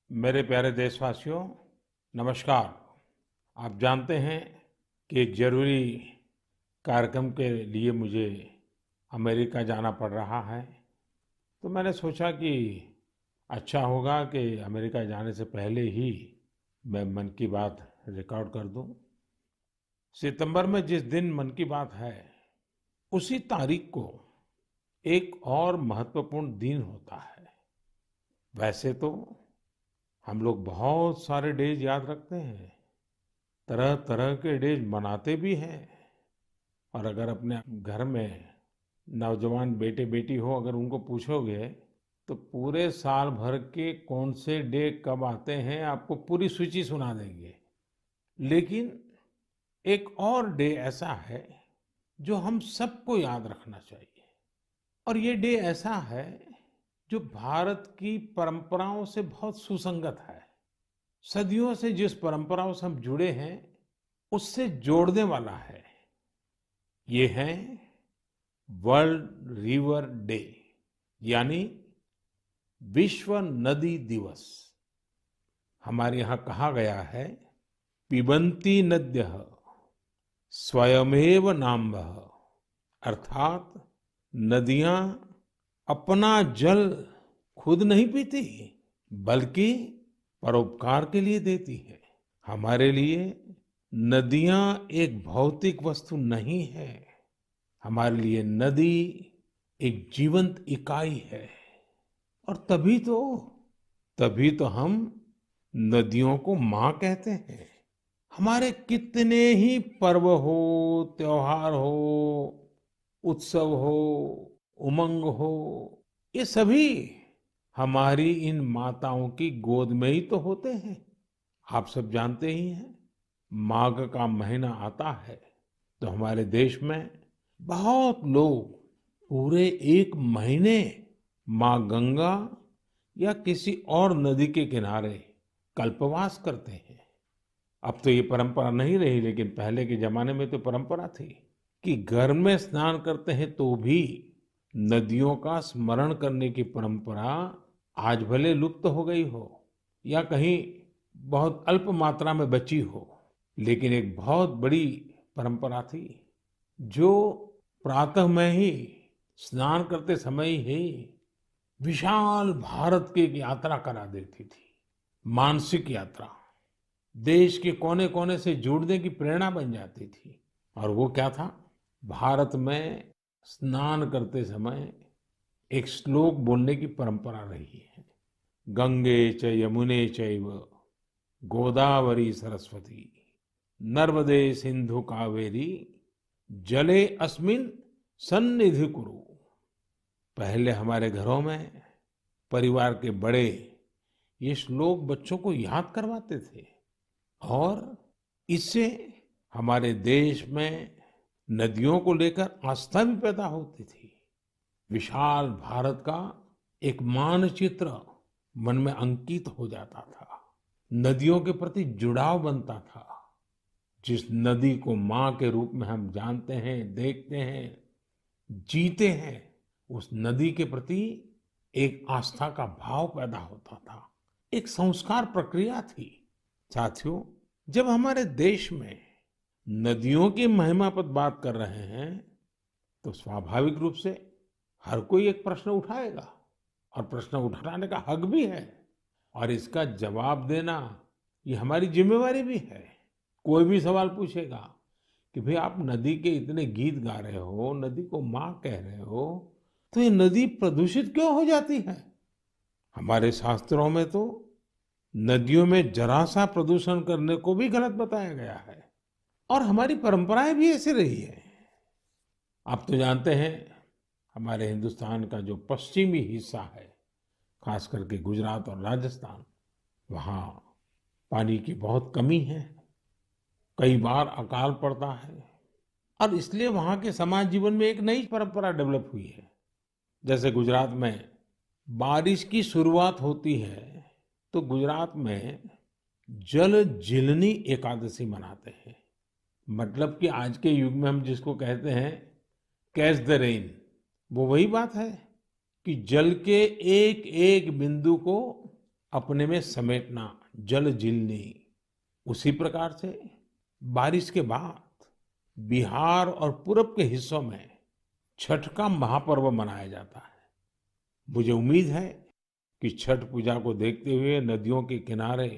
मेरे प्यारे देशवासियों, नमस्कार। आप जानते हैं कि एक जरूरी कार्यक्रम के लिए मुझे अमेरिका जाना पड़ रहा है। तो मैंने सोचा कि अच्छा होगा कि अमेरिका जाने से पहले ही मैं मन की बात रिकॉर्ड कर दूं। सितंबर में जिस दिन मन की बात है, उसी तारीख को एक और महत्वपूर्ण दिन होता है। वैसे तो हम लोग बहुत सारे डेज याद रखते हैं, तरह तरह के डेज मनाते भी हैं। और अगर अपने घर में नौजवान बेटे बेटी हो, अगर उनको पूछोगे तो पूरे साल भर के कौन से डे कब आते हैं आपको पूरी सूची सुना देंगे। लेकिन एक और डे ऐसा है जो हम सबको याद रखना चाहिए। और ये डे ऐसा है जो भारत की परंपराओं से बहुत सुसंगत है। सदियों से जिस परंपराओं से हम जुड़े हैं, उससे जोड़ने वाला है। ये है वर्ल्ड रिवर डे, यानी विश्व नदी दिवस। हमारे यहाँ कहा गया है, पिबन्ति नद्यः स्वयमेव नाम्भः। अर्थात नदियां अपना जल खुद नहीं पीती, बल्कि परोपकार के लिए देती है। हमारे लिए नदियां एक भौतिक वस्तु नहीं है। हमारे लिए नदी एक जीवंत इकाई है। और तभी तो हम नदियों को माँ कहते हैं। हमारे कितने ही पर्व हो, त्योहार हो, उत्सव हो, उमंग हो, ये सभी हमारी इन माताओं की गोद में ही तो होते हैं। आप सब जानते ही हैं, माघ का महीना आता है तो हमारे देश में बहुत लोग पूरे एक महीने माँ गंगा या किसी और नदी के किनारे कल्पवास करते हैं। अब तो ये परंपरा नहीं रही, लेकिन पहले के जमाने में तो परंपरा थी कि घर में स्नान करते हैं तो भी नदियों का स्मरण करने की परंपरा आज भले लुप्त हो गई हो या कहीं बहुत अल्प मात्रा में बची हो, लेकिन एक बहुत बड़ी परंपरा थी जो प्रातः में ही स्नान करते समय ही विशाल भारत की एक यात्रा करा देती थी। मानसिक यात्रा, देश के कोने कोने से जुड़ने की प्रेरणा बन जाती थी। और वो क्या था, भारत में स्नान करते समय एक श्लोक बोलने की परंपरा रही है। गंगे च यमुने चैव गोदावरी सरस्वती नर्मदे सिंधु कावेरी जले अस्मिन सन्निधि कुरु। पहले हमारे घरों में परिवार के बड़े ये श्लोक बच्चों को याद करवाते थे। और इससे हमारे देश में नदियों को लेकर आस्था भी पैदा होती थी। विशाल भारत का एक मानचित्र मन में अंकित हो जाता था। नदियों के प्रति जुड़ाव बनता था। जिस नदी को माँ के रूप में हम जानते हैं, देखते हैं, जीते हैं, उस नदी के प्रति एक आस्था का भाव पैदा होता था। एक संस्कार प्रक्रिया थी। साथियों, जब हमारे देश में नदियों की महिमा पर बात कर रहे हैं तो स्वाभाविक रूप से हर कोई एक प्रश्न उठाएगा, और प्रश्न उठाने का हक भी है, और इसका जवाब देना ये हमारी जिम्मेवारी भी है। कोई भी सवाल पूछेगा कि भाई आप नदी के इतने गीत गा रहे हो, नदी को माँ कह रहे हो, तो ये नदी प्रदूषित क्यों हो जाती है? हमारे शास्त्रों में तो नदियों में जरा सा प्रदूषण करने को भी गलत बताया गया है। और हमारी परंपराएं भी ऐसी रही है। आप तो जानते हैं, हमारे हिंदुस्तान का जो पश्चिमी हिस्सा है, खास करके गुजरात और राजस्थान, वहाँ पानी की बहुत कमी है। कई बार अकाल पड़ता है, और इसलिए वहाँ के समाज जीवन में एक नई परंपरा डेवलप हुई है। जैसे गुजरात में बारिश की शुरुआत होती है तो गुजरात में जल जीलनी एकादशी मनाते हैं। मतलब कि आज के युग में हम जिसको कहते हैं कैच द रेन, वो वही बात है कि जल के एक एक बिंदु को अपने में समेटना, जल जीलनी। उसी प्रकार से बारिश के बाद बिहार और पूरब के हिस्सों में छठ का महापर्व मनाया जाता है। मुझे उम्मीद है कि छठ पूजा को देखते हुए नदियों के किनारे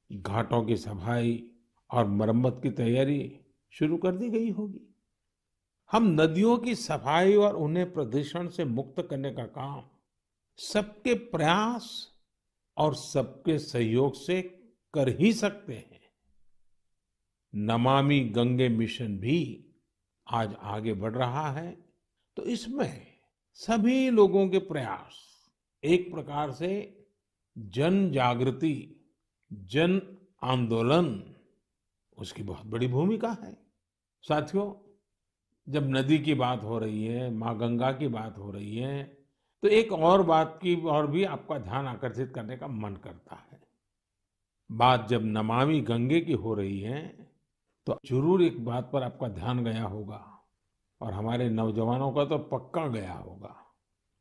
घाटों की सफाई और मरम्मत की तैयारी शुरू कर दी गई होगी। हम नदियों की सफाई और उन्हें प्रदूषण से मुक्त करने का काम सबके प्रयास और सबके सहयोग से कर ही सकते हैं। नमामि गंगे मिशन भी आज आगे बढ़ रहा है, तो इसमें सभी लोगों के प्रयास एक प्रकार से जन जागृति, जन आंदोलन, उसकी बहुत बड़ी भूमिका है। साथियों, जब नदी की बात हो रही है, माँ गंगा की बात हो रही है, तो एक और बात की और भी आपका ध्यान आकर्षित करने का मन करता है। बात जब नमामि गंगे की हो रही है, तो जरूर एक बात पर आपका ध्यान गया होगा और हमारे नौजवानों का तो पक्का गया होगा।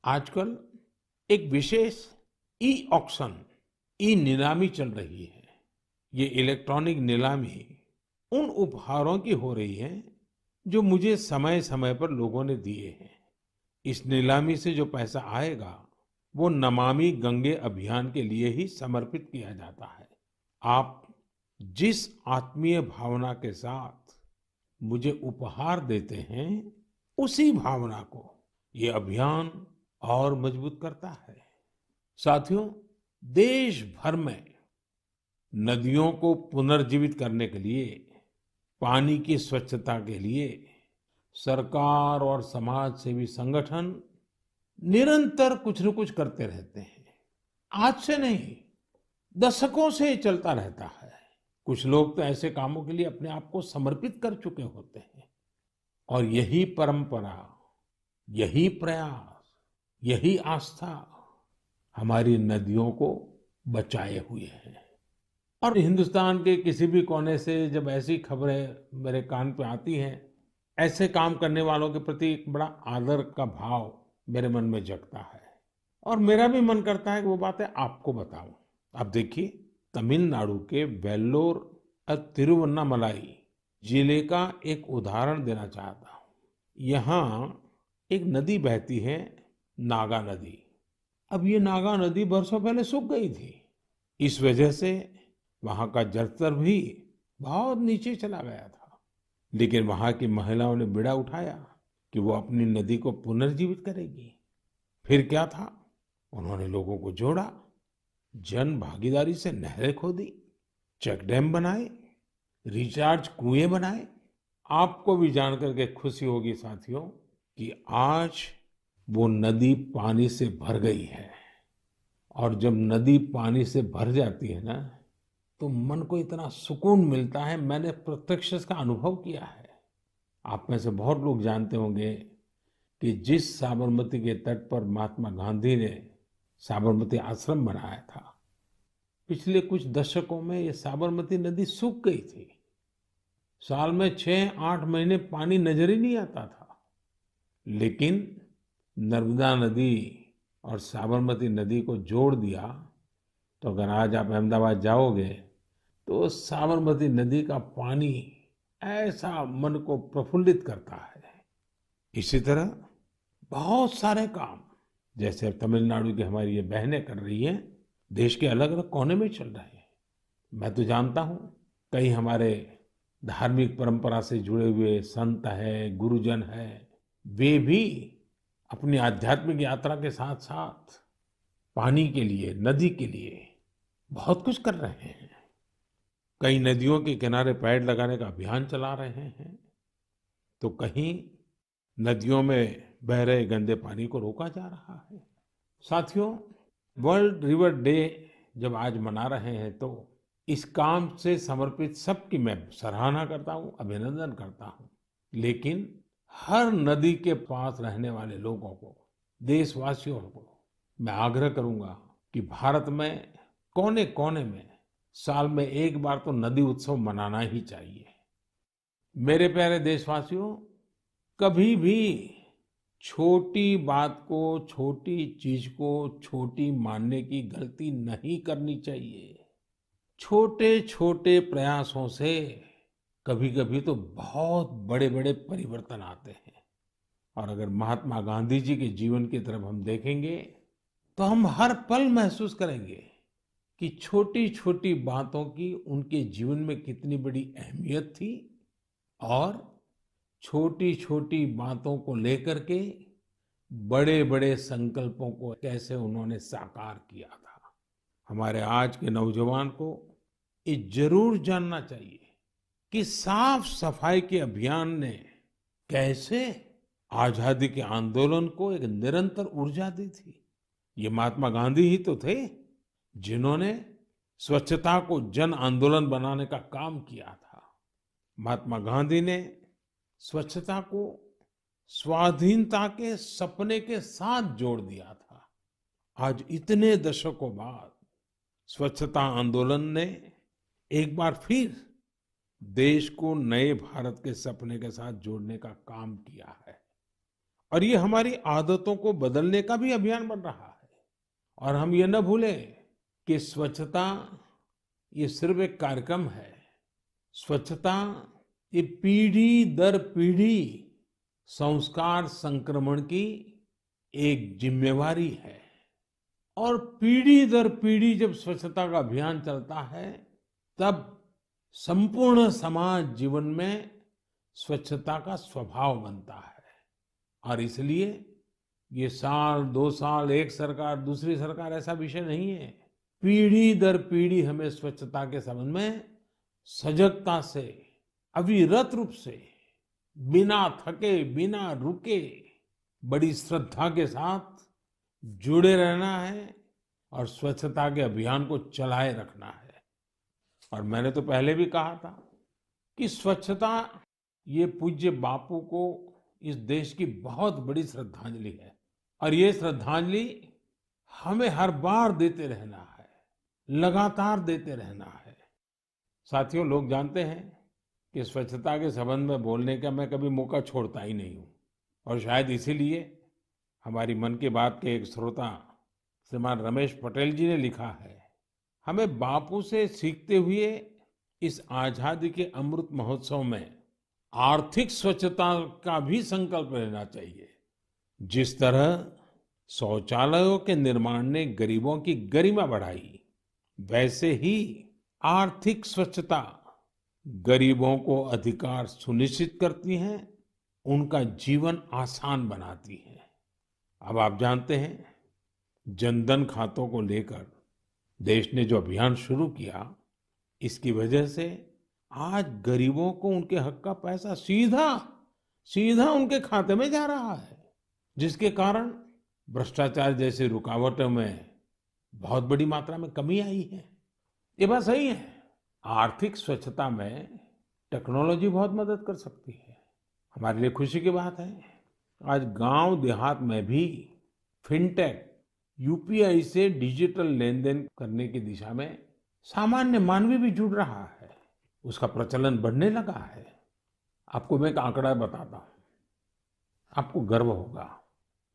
आजकल एक विशेष ई ऑक्शन, ई नीलामी चल रही है। ये इलेक्ट्रॉनिक नीलामी उन उपहारों की हो रही है जो मुझे समय समय पर लोगों ने दिए हैं। इस नीलामी से जो पैसा आएगा वो नमामि गंगे अभियान के लिए ही समर्पित किया जाता है। आप जिस आत्मीय भावना के साथ मुझे उपहार देते हैं, उसी भावना को ये अभियान और मजबूत करता है। साथियों, देश भर में नदियों को पुनर्जीवित करने के लिए, पानी की स्वच्छता के लिए सरकार और समाज सेवी संगठन निरंतर कुछ न कुछ करते रहते हैं। आज से नहीं, दशकों से ये चलता रहता है। कुछ लोग तो ऐसे कामों के लिए अपने आप को समर्पित कर चुके होते हैं और यही परंपरा, यही प्रयास, यही आस्था हमारी नदियों को बचाए हुए है। और हिंदुस्तान के किसी भी कोने से जब ऐसी खबरें मेरे कान पे आती हैं, ऐसे काम करने वालों के प्रति एक बड़ा आदर का भाव मेरे मन में जगता है और मेरा भी मन करता है कि वो बातें आपको बताऊं। अब देखिए, तमिलनाडु के वेल्लोर और तिरुवन्नामलाई जिले का एक उदाहरण देना चाहता हूँ। यहाँ एक नदी बहती है, नागा नदी। अब ये नागा नदी बरसों पहले सूख गई थी। इस वजह से वहाँ का जलस्तर भी बहुत नीचे चला गया था। लेकिन वहाँ की महिलाओं ने बीड़ा उठाया कि वो अपनी नदी को पुनर्जीवित करेगी। फिर क्या था, उन्होंने लोगों को जोड़ा, जन भागीदारी से नहरें खोदी, चेक डैम बनाए, रिचार्ज कुएं बनाए। आपको भी जानकर के खुशी होगी साथियों कि आज वो नदी पानी से भर गई है। और जब नदी पानी से भर जाती है ना, तो मन को इतना सुकून मिलता है। मैंने प्रत्यक्ष इसका अनुभव किया है। आप में से बहुत लोग जानते होंगे कि जिस साबरमती के तट पर महात्मा गांधी ने साबरमती आश्रम बनाया था, पिछले कुछ दशकों में ये साबरमती नदी सूख गई थी। साल में 6-8 महीने पानी नजर ही नहीं आता था। लेकिन नर्मदा नदी और साबरमती नदी को जोड़ दिया, तो अगर आज आप अहमदाबाद जाओगे तो साबरमती नदी का पानी ऐसा मन को प्रफुल्लित करता है। इसी तरह बहुत सारे काम, जैसे अब तमिलनाडु की हमारी ये बहनें कर रही हैं, देश के अलग अलग कोने में चल रहे हैं। मैं तो जानता हूँ कई हमारे धार्मिक परंपरा से जुड़े हुए संत हैं, गुरुजन हैं, वे भी अपनी आध्यात्मिक यात्रा के साथ साथ पानी के लिए, नदी के लिए बहुत कुछ कर रहे हैं। कई नदियों के किनारे पेड़ लगाने का अभियान चला रहे हैं, तो कहीं नदियों में बह रहे गंदे पानी को रोका जा रहा है। साथियों, वर्ल्ड रिवर डे जब आज मना रहे हैं, तो इस काम से समर्पित सबकी मैं सराहना करता हूँ, अभिनंदन करता हूँ। लेकिन हर नदी के पास रहने वाले लोगों को, देशवासियों को मैं आग्रह करूंगा कि भारत में कोने कोने में साल में एक बार तो नदी उत्सव मनाना ही चाहिए। मेरे प्यारे देशवासियों, कभी भी छोटी बात को, छोटी चीज को छोटी मानने की गलती नहीं करनी चाहिए। छोटे छोटे प्रयासों से कभी कभी तो बहुत बड़े बड़े परिवर्तन आते हैं। और अगर महात्मा गांधी जी के जीवन की तरफ हम देखेंगे तो हम हर पल महसूस करेंगे कि छोटी छोटी बातों की उनके जीवन में कितनी बड़ी अहमियत थी, और छोटी छोटी बातों को लेकर के बड़े बड़े संकल्पों को कैसे उन्होंने साकार किया था। हमारे आज के नौजवान को ये जरूर जानना चाहिए कि साफ सफाई के अभियान ने कैसे आजादी के आंदोलन को एक निरंतर ऊर्जा दी थी। ये महात्मा गांधी ही तो थे जिन्होंने स्वच्छता को जन आंदोलन बनाने का काम किया था। महात्मा गांधी ने स्वच्छता को स्वाधीनता के सपने के साथ जोड़ दिया था। आज इतने दशकों बाद स्वच्छता आंदोलन ने एक बार फिर देश को नए भारत के सपने के साथ जोड़ने का काम किया है। और ये हमारी आदतों को बदलने का भी अभियान बन रहा है। और हम ये न भूलें कि स्वच्छता ये सिर्फ एक कार्यक्रम है। स्वच्छता ये पीढ़ी दर पीढ़ी संस्कार संक्रमण की एक जिम्मेवारी है। और पीढ़ी दर पीढ़ी जब स्वच्छता का अभियान चलता है तब संपूर्ण समाज जीवन में स्वच्छता का स्वभाव बनता है। और इसलिए ये साल, 2 साल, एक सरकार दूसरी सरकार ऐसा विषय नहीं है। पीढ़ी दर पीढ़ी हमें स्वच्छता के संबंध में सजगता से, अविरत रूप से, बिना थके, बिना रुके, बड़ी श्रद्धा के साथ जुड़े रहना है और स्वच्छता के अभियान को चलाए रखना है। और मैंने तो पहले भी कहा था कि स्वच्छता ये पूज्य बापू को इस देश की बहुत बड़ी श्रद्धांजलि है। और ये श्रद्धांजलि हमें हर बार देते रहना है, लगातार देते रहना है। साथियों, लोग जानते हैं कि स्वच्छता के संबंध में बोलने का मैं कभी मौका छोड़ता ही नहीं हूँ। और शायद इसीलिए हमारी मन की बात के एक श्रोता श्रीमान रमेश पटेल जी ने लिखा है, हमें बापू से सीखते हुए इस आजादी के अमृत महोत्सव में आर्थिक स्वच्छता का भी संकल्प लेना चाहिए। जिस तरह शौचालयों के निर्माण ने गरीबों की गरिमा बढ़ाई, वैसे ही आर्थिक स्वच्छता गरीबों को अधिकार सुनिश्चित करती है, उनका जीवन आसान बनाती है। अब आप जानते हैं, जनधन खातों को लेकर देश ने जो अभियान शुरू किया, इसकी वजह से आज गरीबों को उनके हक का पैसा सीधा सीधा उनके खाते में जा रहा है, जिसके कारण भ्रष्टाचार जैसी रुकावटों में बहुत बड़ी मात्रा में कमी आई है। ये बात सही है। आर्थिक स्वच्छता में टेक्नोलॉजी बहुत मदद कर सकती है। हमारे लिए खुशी की बात है, आज गांव देहात में भी फिनटेक, यूपीआई से डिजिटल लेन देन करने की दिशा में सामान्य मानवी भी जुड़ रहा है, उसका प्रचलन बढ़ने लगा है। आपको मैं एक आंकड़ा बताता हूँ, आपको गर्व होगा।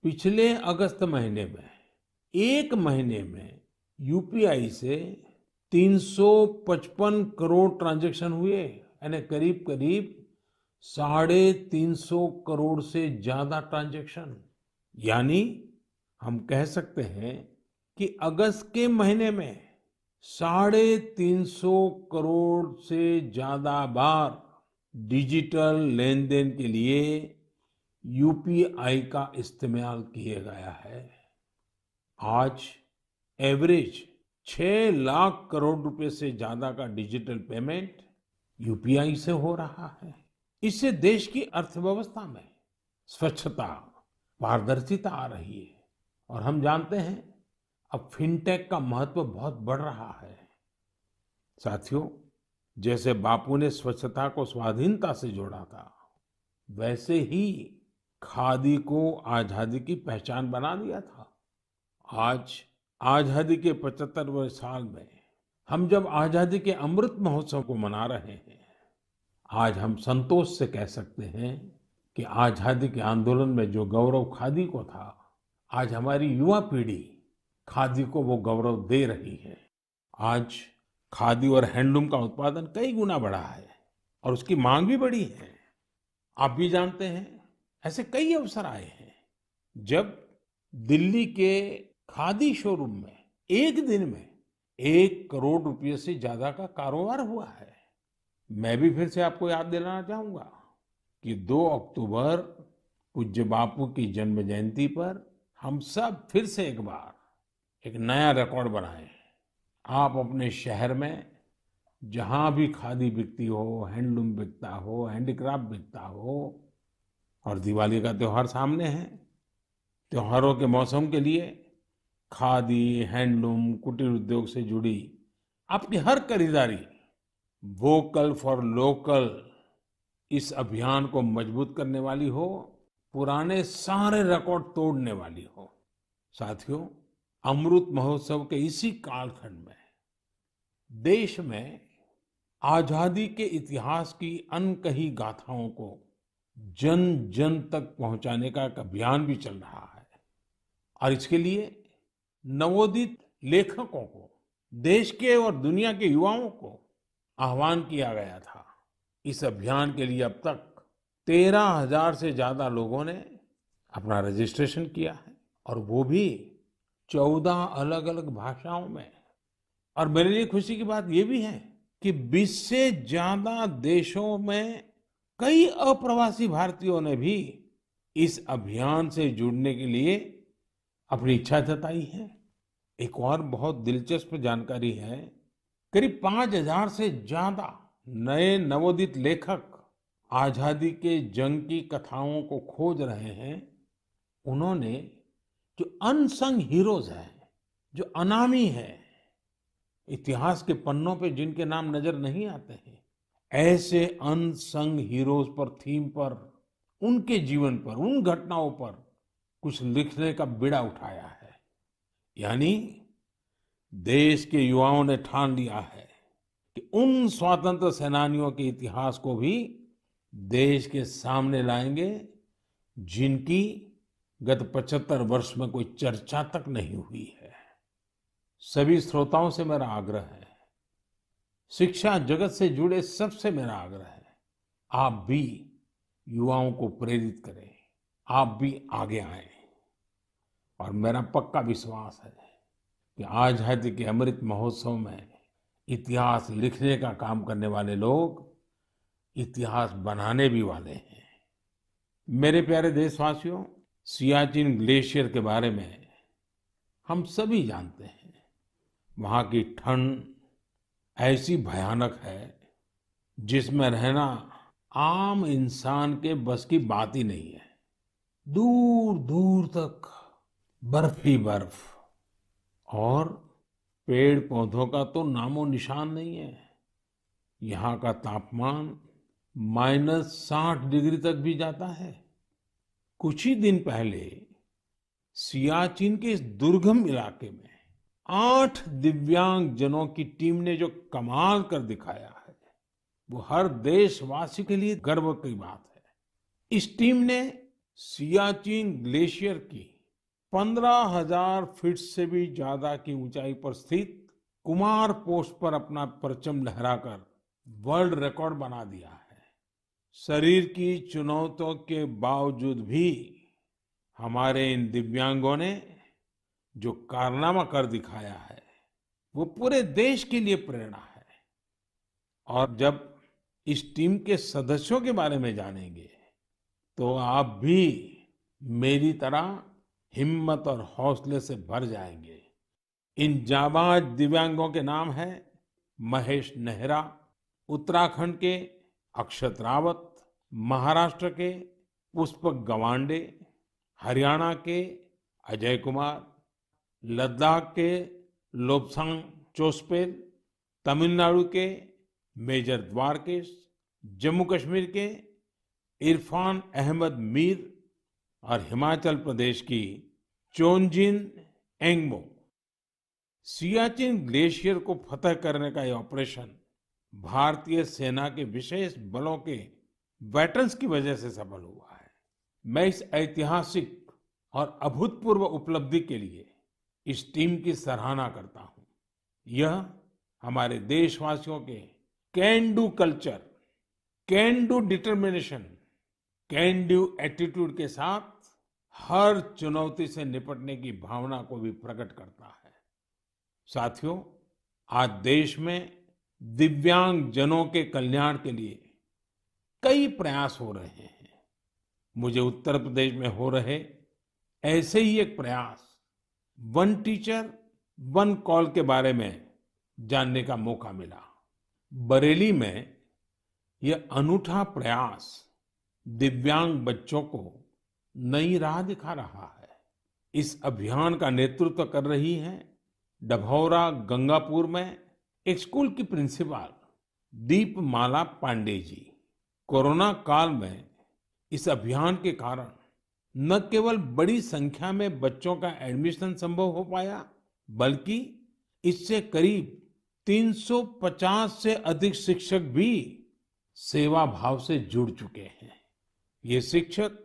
पिछले अगस्त महीने में, एक महीने में यूपीआई से 355 करोड़ ट्रांजैक्शन हुए, यानी करीब करीब 350 करोड़ से ज्यादा ट्रांजैक्शन। यानी हम कह सकते हैं कि अगस्त के महीने में 350 करोड़ से ज्यादा बार डिजिटल लेन देन के लिए यूपीआई का इस्तेमाल किया गया है। आज एवरेज 6 लाख करोड़ रुपए से ज्यादा का डिजिटल पेमेंट यूपीआई से हो रहा है। इससे देश की अर्थव्यवस्था में स्वच्छता, पारदर्शिता आ रही है। और हम जानते हैं अब फिनटेक का महत्व बहुत बढ़ रहा है। साथियों, जैसे बापू ने स्वच्छता को स्वाधीनता से जोड़ा था, वैसे ही खादी को आजादी की पहचान बना दिया था। आज आजादी के 75वें साल में हम जब आजादी के अमृत महोत्सव को मना रहे हैं, आज हम संतोष से कह सकते हैं कि आजादी के आंदोलन में जो गौरव खादी को था, आज हमारी युवा पीढ़ी खादी को वो गौरव दे रही है। आज खादी और हैंडलूम का उत्पादन कई गुना बढ़ा है और उसकी मांग भी बढ़ी है। आप भी जानते हैं, ऐसे कई अवसर आए हैं जब दिल्ली के खादी शोरूम में एक दिन में 1 करोड़ रुपए से ज्यादा का कारोबार हुआ है। मैं भी फिर से आपको याद दिलाना चाहूंगा कि 2 अक्टूबर पूज्य बापू की जन्म जयंती पर हम सब फिर से एक बार एक नया रिकॉर्ड बनाएं। आप अपने शहर में जहां भी खादी बिकती हो, हैंडलूम बिकता हो, हैंडीक्राफ्ट बिकता हो, और दिवाली का त्योहार सामने है, त्योहारों के मौसम के लिए खादी, हैंडलूम, कुटीर उद्योग से जुड़ी आपकी हर खरीदारी वोकल फॉर लोकल इस अभियान को मजबूत करने वाली हो, पुराने सारे रिकॉर्ड तोड़ने वाली हो। साथियों, अमृत महोत्सव के इसी कालखंड में देश में आजादी के इतिहास की अनकही गाथाओं को जन जन तक पहुंचाने का एक अभियान भी चल रहा है। और इसके लिए नवोदित लेखकों को, देश के और दुनिया के युवाओं को आह्वान किया गया था। इस अभियान के लिए अब तक 13,000 से ज्यादा लोगों ने अपना रजिस्ट्रेशन किया है, और वो भी 14 अलग अलग भाषाओं में। और मेरे लिए खुशी की बात ये भी है कि 20 से ज्यादा देशों में कई अप्रवासी भारतीयों ने भी इस अभियान से जुड़ने के लिए अपनी इच्छा जताई है। एक और बहुत दिलचस्प जानकारी है, करीब 5,000 से ज्यादा नए नवोदित लेखक आजादी के जंग की कथाओं को खोज रहे हैं। उन्होंने जो अनसंग हीरोज हैं, जो अनामी हैं, इतिहास के पन्नों पे जिनके नाम नजर नहीं आते हैं, ऐसे अनसंग हीरोज पर, थीम पर, उनके जीवन पर, उन घटनाओं पर कुछ लिखने का बीड़ा उठाया है। यानी देश के युवाओं ने ठान लिया है कि उन स्वतंत्र सेनानियों के इतिहास को भी देश के सामने लाएंगे जिनकी गत 75 वर्ष में कोई चर्चा तक नहीं हुई है। सभी श्रोताओं से मेरा आग्रह है, शिक्षा जगत से जुड़े सबसे मेरा आग्रह है, आप भी युवाओं को प्रेरित करें, आप भी आगे आएं। और मेरा पक्का विश्वास है कि आजादी के अमृत महोत्सव में इतिहास लिखने का काम करने वाले लोग इतिहास बनाने भी वाले हैं। मेरे प्यारे देशवासियों, सियाचिन ग्लेशियर के बारे में हम सभी जानते हैं। वहां की ठंड ऐसी भयानक है जिसमें रहना आम इंसान के बस की बात ही नहीं है। दूर दूर तक बर्फ ही बर्फ, और पेड़ पौधों का तो नामो निशान नहीं है। यहाँ का तापमान -60 डिग्री तक भी जाता है। कुछ ही दिन पहले सियाचिन के इस दुर्गम इलाके में 8 दिव्यांग जनों की टीम ने जो कमाल कर दिखाया है, वो हर देशवासी के लिए गर्व की बात है। इस टीम ने सियाचिन ग्लेशियर की 15,000 फीट से भी ज्यादा की ऊंचाई पर स्थित कुमार पोस्ट पर अपना परचम लहराकर वर्ल्ड रिकॉर्ड बना दिया है। शरीर की चुनौतियों के बावजूद भी हमारे इन दिव्यांगों ने जो कारनामा कर दिखाया है, वो पूरे देश के लिए प्रेरणा है। और जब इस टीम के सदस्यों के बारे में जानेंगे तो आप भी मेरी तरह हिम्मत और हौसले से भर जाएंगे। इन जाबाज दिव्यांगों के नाम हैं महेश नेहरा, उत्तराखंड के अक्षत रावत, महाराष्ट्र के पुष्पक गवांडे, हरियाणा के अजय कुमार, लद्दाख के लोब्सांग चोस्पेल, तमिलनाडु के मेजर द्वारकेश, जम्मू कश्मीर के इरफान अहमद मीर और हिमाचल प्रदेश की चोंजिन एंगमो। सियाचिन ग्लेशियर को फतह करने का यह ऑपरेशन भारतीय सेना के विशेष बलों के वेटरन्स की वजह से सफल हुआ है। मैं इस ऐतिहासिक और अभूतपूर्व उपलब्धि के लिए इस टीम की सराहना करता हूं। यह हमारे देशवासियों के can do culture, can do determination, can do attitude के साथ हर चुनौती से निपटने की भावना को भी प्रकट करता है। साथियों, आज देश में दिव्यांग जनों के कल्याण के लिए कई प्रयास हो रहे हैं। मुझे उत्तर प्रदेश में हो रहे ऐसे ही एक प्रयास वन टीचर वन कॉल के बारे में जानने का मौका मिला। बरेली में यह अनूठा प्रयास दिव्यांग बच्चों को नई राह दिखा रहा है। इस अभियान का नेतृत्व कर रही हैं डभौरा गंगापुर में एक स्कूल की प्रिंसिपल दीपमाला पांडे जी। कोरोना काल में इस अभियान के कारण न केवल बड़ी संख्या में बच्चों का एडमिशन संभव हो पाया, बल्कि इससे करीब 350 से अधिक शिक्षक भी सेवा भाव से जुड़ चुके हैं। ये शिक्षक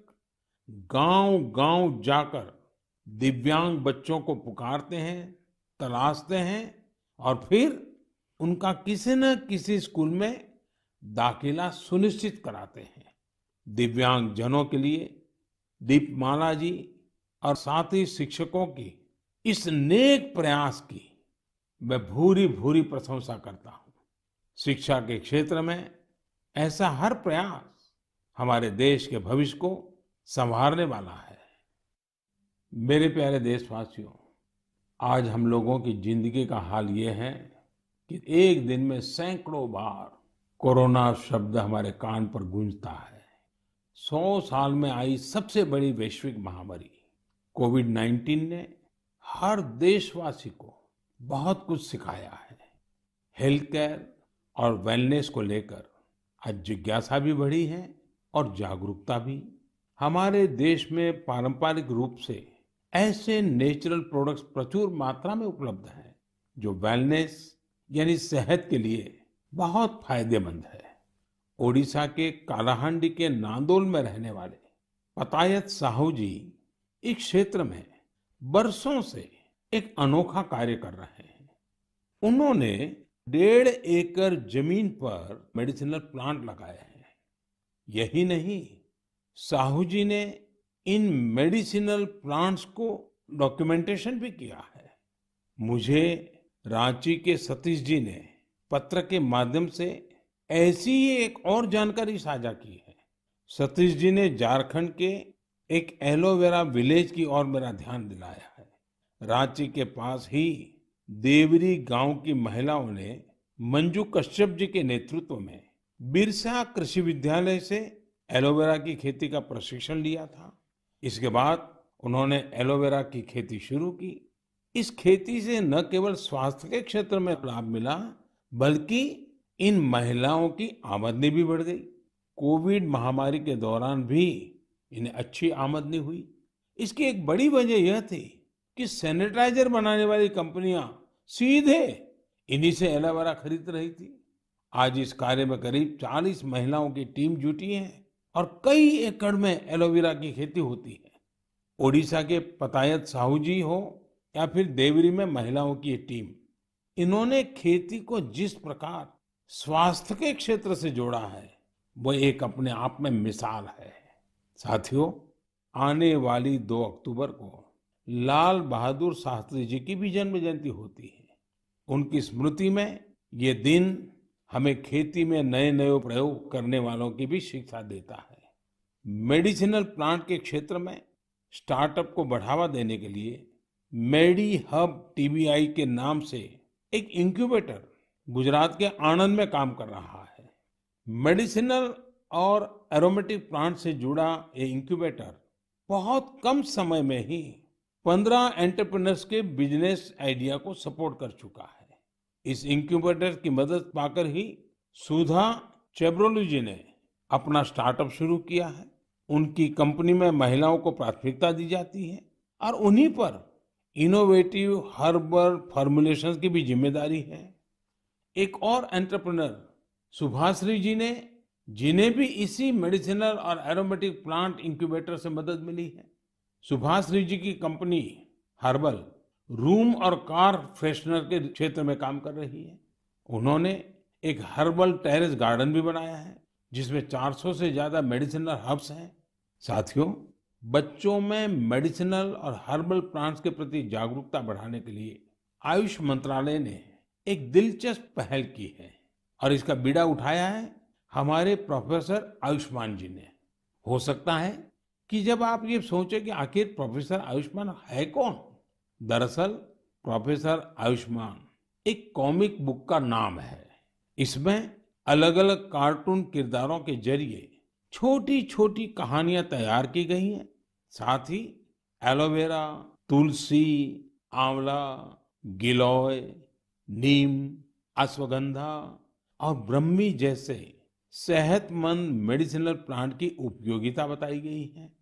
गांव-गांव जाकर दिव्यांग बच्चों को पुकारते हैं, तलाशते हैं और फिर उनका किसी न किसी स्कूल में दाखिला सुनिश्चित कराते हैं। दिव्यांग जनों के लिए दीपमाला जी और साथी शिक्षकों की इस नेक प्रयास की मैं भूरी भूरी प्रशंसा करता हूं। शिक्षा के क्षेत्र में ऐसा हर प्रयास हमारे देश के भविष्य को संवारने वाला है। मेरे प्यारे देशवासियों, आज हम लोगों की जिंदगी का हाल ये है कि एक दिन में सैकड़ों बार कोरोना शब्द हमारे कान पर गूंजता है। 100 साल में आई सबसे बड़ी वैश्विक महामारी कोविड-19 ने हर देशवासी को बहुत कुछ सिखाया है। हेल्थ केयर और वेलनेस को लेकर आज जिज्ञासा भी बढ़ी है और जागरूकता भी। हमारे देश में पारंपरिक रूप से ऐसे नेचुरल प्रोडक्ट्स प्रचुर मात्रा में उपलब्ध हैं जो वेलनेस यानी सेहत के लिए बहुत फायदेमंद है। ओडिशा के कालाहांडी के नांदोल में रहने वाले पतायत साहू जी इस क्षेत्र में बरसों से एक अनोखा कार्य कर रहे हैं। उन्होंने 1.5 एकड़ जमीन पर मेडिसिनल प्लांट लगाए हैं। यही नहीं, साहू जी ने इन मेडिसिनल प्लांट्स को डॉक्यूमेंटेशन भी किया है। मुझे रांची के सतीश जी ने पत्र के माध्यम से ऐसी ही एक और जानकारी साझा की है। सतीश जी ने झारखंड के एक एलोवेरा विलेज की ओर मेरा ध्यान दिलाया है। रांची के पास ही देवरी गांव की महिलाओं ने मंजू कश्यप जी के नेतृत्व में बिरसा कृषि विद्यालय से एलोवेरा की खेती का प्रशिक्षण लिया था। इसके बाद उन्होंने एलोवेरा की खेती शुरू की। इस खेती से न केवल स्वास्थ्य के क्षेत्र में लाभ मिला, बल्कि इन महिलाओं की आमदनी भी बढ़ गई। कोविड महामारी के दौरान भी इन्हें अच्छी आमदनी हुई। इसकी एक बड़ी वजह यह थी कि सैनिटाइजर बनाने वाली कंपनियां सीधे इन्हीं से एलोवेरा खरीद रही थी। आज इस कार्य में करीब 40 महिलाओं की टीम जुटी है और कई एकड़ में एलोवेरा की खेती होती है। ओडिशा के पतायत साहू जी हो या फिर देवरी में महिलाओं की ये टीम, इन्होंने खेती को जिस प्रकार स्वास्थ्य के क्षेत्र से जोड़ा है, वो एक अपने आप में मिसाल है। साथियों, आने वाली 2 अक्टूबर को लाल बहादुर शास्त्री जी की भी जन्म जयंती होती है। उनकी स्मृति में ये दिन हमें खेती में नए नए प्रयोग करने वालों की भी शिक्षा देता है। मेडिसिनल प्लांट के क्षेत्र में स्टार्टअप को बढ़ावा देने के लिए मेडी हब टीबीआई के नाम से एक इंक्यूबेटर गुजरात के आणंद में काम कर रहा है। मेडिसिनल और एरोमेटिक प्लांट से जुड़ा ये इंक्यूबेटर बहुत कम समय में ही 15 एंटरप्रेन्योर्स के बिजनेस आइडिया को सपोर्ट कर चुका है। इस इंक्यूबेटर की मदद पाकर ही सुधा चेब्रोलू जी ने अपना स्टार्टअप शुरू किया है। उनकी कंपनी में महिलाओं को प्राथमिकता दी जाती है और उन्हीं पर इनोवेटिव हर्बल फॉर्मुलेशंस की भी जिम्मेदारी है। एक और एंटरप्रेन्योर सुभाश्री जी ने जिन्हें भी इसी मेडिसिनल और एरोमेटिक प्लांट इंक्यूबेटर से मदद मिली है। सुभाश्री जी की कंपनी हर्बल रूम और कार फ्रेशनर के क्षेत्र में काम कर रही है। उन्होंने एक हर्बल टेरेस गार्डन भी बनाया है जिसमें 400 से ज्यादा मेडिसिनल हर्ब्स हैं। साथियों, बच्चों में मेडिसिनल और हर्बल प्लांट्स के प्रति जागरूकता बढ़ाने के लिए आयुष मंत्रालय ने एक दिलचस्प पहल की है और इसका बीड़ा उठाया है हमारे प्रोफेसर आयुष्मान जी ने। हो सकता है कि जब आप ये सोचें कि आखिर प्रोफेसर आयुष्मान है कौन, दरअसल प्रोफेसर आयुष्मान एक कॉमिक बुक का नाम है। इसमें अलग अलग कार्टून किरदारों के जरिए छोटी छोटी कहानियां तैयार की गई हैं। साथ ही एलोवेरा, तुलसी, आंवला, गिलोय, नीम, अश्वगंधा और ब्रह्मी जैसे सेहतमंद मेडिसिनल प्लांट की उपयोगिता बताई गई है।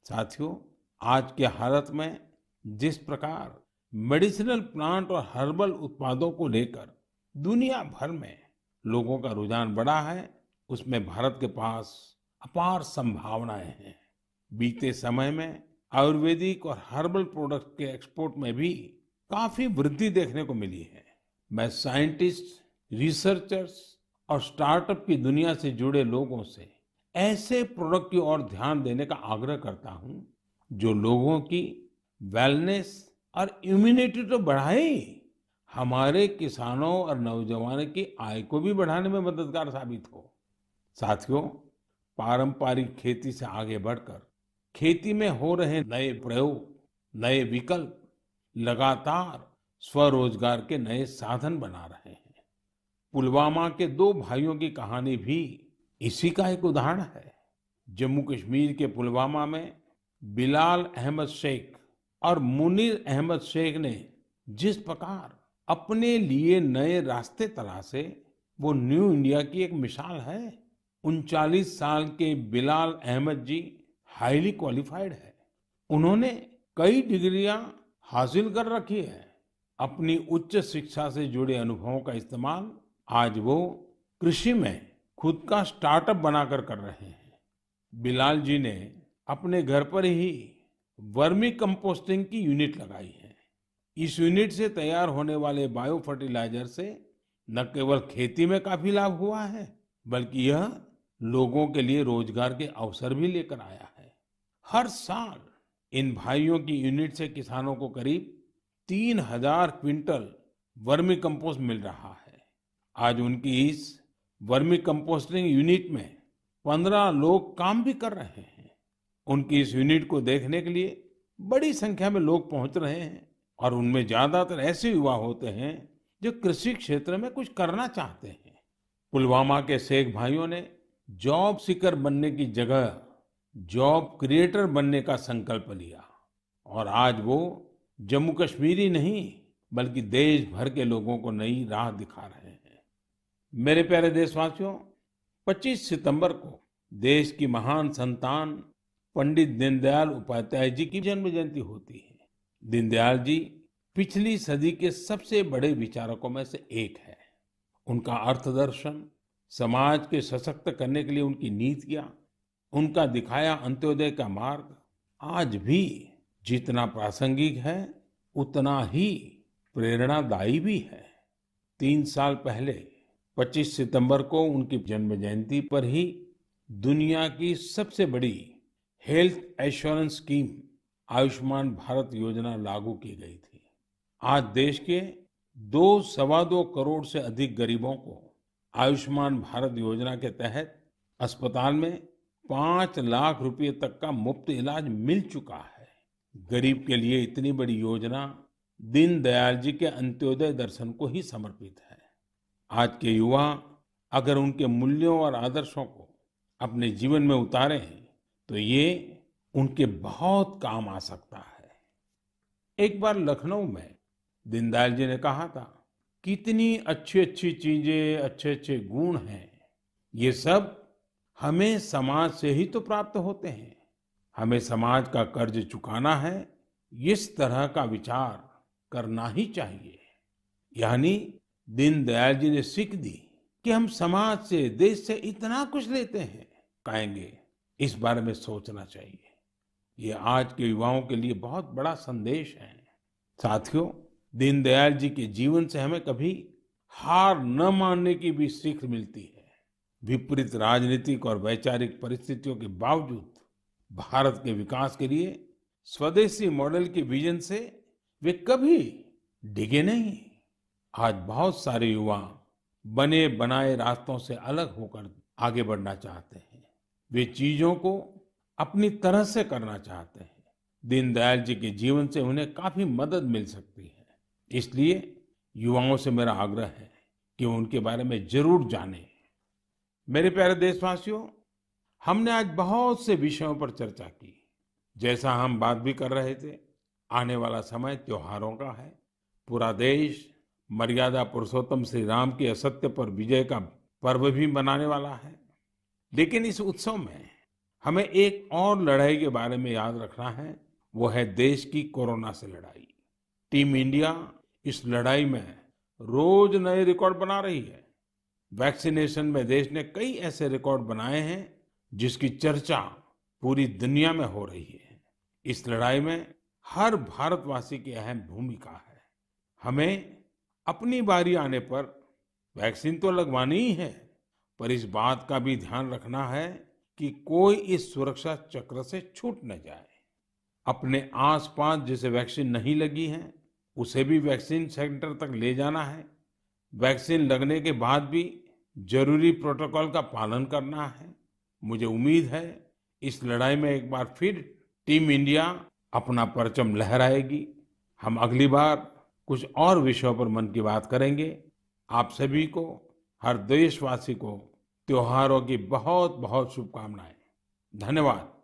साथियों, आज के हालत में जिस प्रकार मेडिसिनल प्लांट और हर्बल उत्पादों को लेकर दुनिया भर में लोगों का रुझान बढ़ा है, उसमें भारत के पास अपार संभावनाएं हैं। बीते समय में आयुर्वेदिक और हर्बल प्रोडक्ट्स के एक्सपोर्ट में भी काफी वृद्धि देखने को मिली है। मैं साइंटिस्ट, रिसर्चर्स और स्टार्टअप की दुनिया से जुड़े लोगों से ऐसे प्रोडक्ट की ओर ध्यान देने का आग्रह करता हूं जो लोगों की वेलनेस और इम्यूनिटी तो बढ़ाए, हमारे किसानों और नौजवानों की आय को भी बढ़ाने में मददगार साबित हो। साथियों, पारंपरिक खेती से आगे बढ़कर खेती में हो रहे नए प्रयोग, नए विकल्प लगातार स्वरोजगार के नए साधन बना रहे हैं। पुलवामा के दो भाइयों की कहानी भी इसी का एक उदाहरण है। जम्मू कश्मीर के पुलवामा में बिलाल अहमद शेख और मुनीर अहमद शेख ने जिस प्रकार अपने लिए नए रास्ते तलाशे, वो न्यू इंडिया की एक मिसाल है। 39 साल के बिलाल अहमद जी हाईली क्वालिफाइड है। उन्होंने कई डिग्रियां हासिल कर रखी है। अपनी उच्च शिक्षा से जुड़े अनुभवों का इस्तेमाल आज वो कृषि में खुद का स्टार्टअप बनाकर कर रहे हैं। बिलाल जी ने अपने घर पर ही वर्मी कंपोस्टिंग की यूनिट लगाई है। इस यूनिट से तैयार होने वाले बायो फर्टिलाइजर से न केवल खेती में काफी लाभ हुआ है, बल्कि यह लोगों के लिए रोजगार के अवसर भी लेकर आया है। हर साल इन भाइयों की यूनिट से किसानों को करीब 3,000 क्विंटल वर्मी कंपोस्ट मिल रहा है। आज उनकी इस वर्मी कंपोस्टिंग यूनिट में 15 लोग काम भी कर रहे हैं। उनकी इस यूनिट को देखने के लिए बड़ी संख्या में लोग पहुंच रहे हैं और उनमें ज्यादातर ऐसे युवा होते हैं जो कृषि क्षेत्र में कुछ करना चाहते हैं। पुलवामा के शेख भाइयों ने जॉब सीकर बनने की जगह जॉब क्रिएटर बनने का संकल्प लिया और आज वो जम्मू कश्मीर ही नहीं बल्कि देश भर के लोगों को नई राह दिखा रहे हैं। मेरे प्यारे देशवासियों, 25 सितंबर को देश की महान संतान पंडित दीनदयाल उपाध्याय जी की जन्म जयंती होती है। दीनदयाल जी पिछली सदी के सबसे बड़े विचारकों में से एक है। उनका अर्थदर्शन, समाज के सशक्त करने के लिए उनकी नीतियां, उनका दिखाया अंत्योदय का मार्ग आज भी जितना प्रासंगिक है उतना ही प्रेरणादायी भी है। 3 साल पहले 25 सितंबर को उनकी जन्म जयंती पर ही दुनिया की सबसे बड़ी health assurance scheme Ayushman Bharat योजना लागू की गई थी। आज देश के 2 सवा 2 करोड़ से अधिक गरीबों को आयुष्मान भारत योजना के तहत अस्पताल में 5 लाख रुपए तक का मुफ्त इलाज मिल चुका है। गरीब के लिए इतनी बड़ी योजना दीनदयाल जी के अंत्योदय दर्शन को ही समर्पित है। आज के युवा अगर उनके मूल्यों और आदर्शों को अपने जीवन में उतारें तो ये उनके बहुत काम आ सकता है। एक बार लखनऊ में दीनदयाल जी ने कहा था, कितनी अच्छी अच्छी चीजें, अच्छे अच्छे गुण हैं, ये सब हमें समाज से ही तो प्राप्त होते हैं। हमें समाज का कर्ज चुकाना है, इस तरह का विचार करना ही चाहिए। यानी दीनदयाल जी ने सीख दी कि हम समाज से, देश से इतना कुछ लेते हैं, कहेंगे इस बारे में सोचना चाहिए। ये आज के युवाओं के लिए बहुत बड़ा संदेश है। साथियों, दीनदयाल जी के जीवन से हमें कभी हार न मानने की भी सीख मिलती है। विपरीत राजनीतिक और वैचारिक परिस्थितियों के बावजूद भारत के विकास के लिए स्वदेशी मॉडल के विजन से वे कभी डिगे नहीं। आज बहुत सारे युवा बने बनाए रास्तों से अलग होकर आगे बढ़ना चाहते हैं। वे चीजों को अपनी तरह से करना चाहते हैं। दीनदयाल जी के जीवन से उन्हें काफी मदद मिल सकती है। इसलिए युवाओं से मेरा आग्रह है कि उनके बारे में जरूर जानें। मेरे प्यारे देशवासियों, हमने आज बहुत से विषयों पर चर्चा की। जैसा हम बात भी कर रहे थे, आने वाला समय त्योहारों का है। पूरा देश मर्यादा पुरुषोत्तम श्री राम की असत्य पर विजय का पर्व भी मनाने वाला है। लेकिन इस उत्सव में हमें एक और लड़ाई के बारे में याद रखना है, वो है देश की कोरोना से लड़ाई। टीम इंडिया इस लड़ाई में रोज नए रिकॉर्ड बना रही है। वैक्सीनेशन में देश ने कई ऐसे रिकॉर्ड बनाए हैं जिसकी चर्चा पूरी दुनिया में हो रही है। इस लड़ाई में हर भारतवासी की अहम भूमिका है। हमें अपनी बारी आने पर वैक्सीन तो लगवानी ही है, पर इस बात का भी ध्यान रखना है कि कोई इस सुरक्षा चक्र से छूट न जाए। अपने आसपास जिसे वैक्सीन नहीं लगी है, उसे भी वैक्सीन सेंटर तक ले जाना है। वैक्सीन लगने के बाद भी जरूरी प्रोटोकॉल का पालन करना है। मुझे उम्मीद है इस लड़ाई में एक बार फिर टीम इंडिया अपना परचम लहराएगी। हम अगली बार कुछ और विषयों पर मन की बात करेंगे। आप सभी को, हर देशवासी को त्योहारों की बहुत बहुत शुभकामनाएं। धन्यवाद।